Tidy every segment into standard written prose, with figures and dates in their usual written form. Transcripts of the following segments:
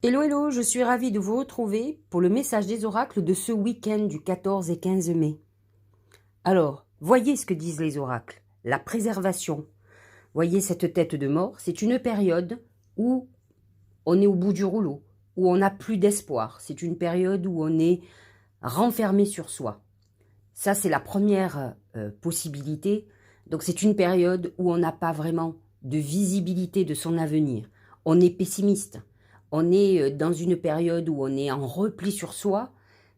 Hello, hello, je suis ravie de vous retrouver pour le message des oracles de ce week-end du 14 et 15 mai. Alors, voyez ce que disent les oracles. La préservation. Voyez cette tête de mort, c'est une période où on est au bout du rouleau, où on n'a plus d'espoir. C'est une période où on est renfermé sur soi. Ça, c'est la première possibilité. Donc, c'est une période où on n'a pas vraiment de visibilité de son avenir. On est pessimiste. On est dans une période où on est en repli sur soi,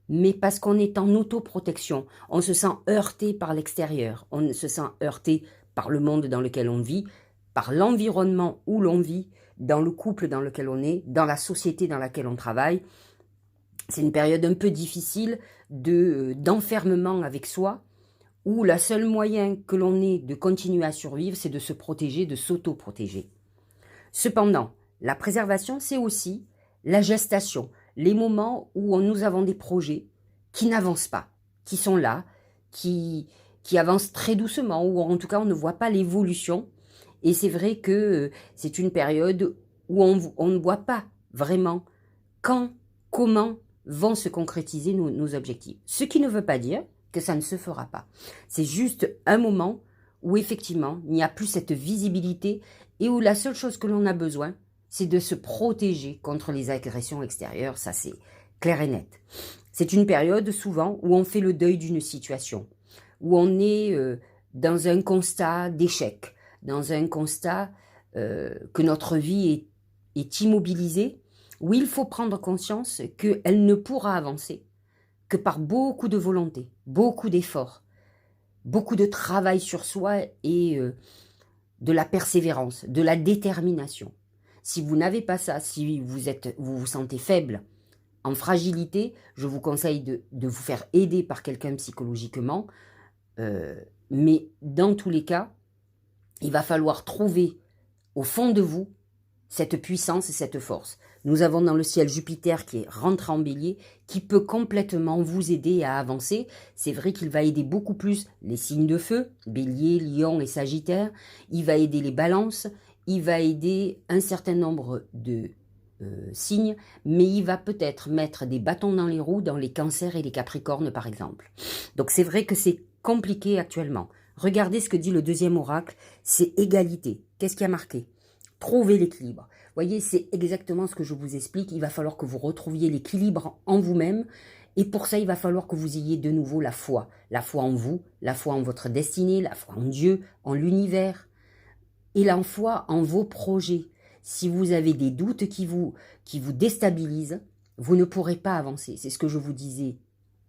mais parce qu'on est en autoprotection. On se sent heurté par l'extérieur. On se sent heurté par le monde dans lequel on vit, par l'environnement où l'on vit, dans le couple dans lequel on est, dans la société dans laquelle on travaille. C'est une période un peu difficile d'enfermement avec soi, où le seul moyen que l'on ait de continuer à survivre, c'est de se protéger, de s'auto-protéger. Cependant, la préservation, c'est aussi la gestation, les moments où nous avons des projets qui n'avancent pas, qui sont là, qui avancent très doucement, ou en tout cas on ne voit pas l'évolution. Et c'est vrai que c'est une période où on ne voit pas vraiment quand, comment vont se concrétiser nos objectifs. Ce qui ne veut pas dire que ça ne se fera pas. C'est juste un moment où effectivement il n'y a plus cette visibilité et où la seule chose que l'on a besoin, c'est de se protéger contre les agressions extérieures. Ça, c'est clair et net. C'est une période souvent où on fait le deuil d'une situation, où on est dans un constat d'échec, dans un constat que notre vie est immobilisée, où il faut prendre conscience qu'elle ne pourra avancer que par beaucoup de volonté, beaucoup d'efforts, beaucoup de travail sur soi et de la persévérance, de la détermination. Si vous n'avez pas ça, si vous vous sentez faible, en fragilité, je vous conseille de vous faire aider par quelqu'un psychologiquement. Mais dans tous les cas, il va falloir trouver au fond de vous cette puissance et cette force. Nous avons dans le ciel Jupiter qui est rentré en bélier, qui peut complètement vous aider à avancer. C'est vrai qu'il va aider beaucoup plus les signes de feu, bélier, lion et sagittaire. Il va aider les balances, il va aider un certain nombre de signes, mais il va peut-être mettre des bâtons dans les roues dans les cancers et les capricornes par exemple. Donc c'est vrai que c'est compliqué actuellement. Regardez ce que dit le deuxième oracle, c'est égalité. Qu'est-ce qui a marqué ? Trouver l'équilibre. Vous voyez, c'est exactement ce que je vous explique. Il va falloir que vous retrouviez l'équilibre en vous-même. Et pour ça, il va falloir que vous ayez de nouveau la foi. La foi en vous, la foi en votre destinée, la foi en Dieu, en l'univers. Et la foi en vos projets. Si vous avez des doutes qui vous déstabilisent, vous ne pourrez pas avancer. C'est ce que je vous disais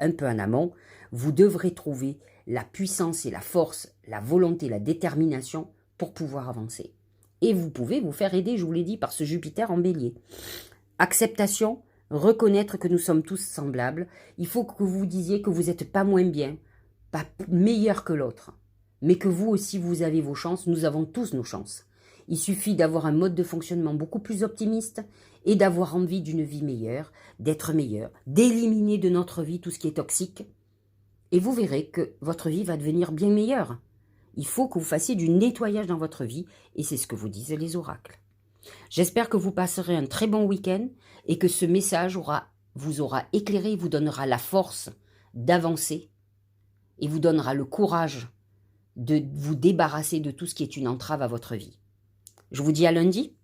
un peu en amont. Vous devrez trouver la puissance et la force, la volonté, la détermination pour pouvoir avancer. Et vous pouvez vous faire aider, je vous l'ai dit, par ce Jupiter en bélier. Acceptation, reconnaître que nous sommes tous semblables. Il faut que vous disiez que vous n'êtes pas moins bien, pas meilleur que l'autre, mais que vous aussi, vous avez vos chances. Nous avons tous nos chances. Il suffit d'avoir un mode de fonctionnement beaucoup plus optimiste et d'avoir envie d'une vie meilleure, d'être meilleur, d'éliminer de notre vie tout ce qui est toxique. Et vous verrez que votre vie va devenir bien meilleure. Il faut que vous fassiez du nettoyage dans votre vie, et c'est ce que vous disent les oracles. J'espère que vous passerez un très bon week-end, et que ce message vous aura éclairé, vous donnera la force d'avancer, et vous donnera le courage de vous débarrasser de tout ce qui est une entrave à votre vie. Je vous dis à lundi.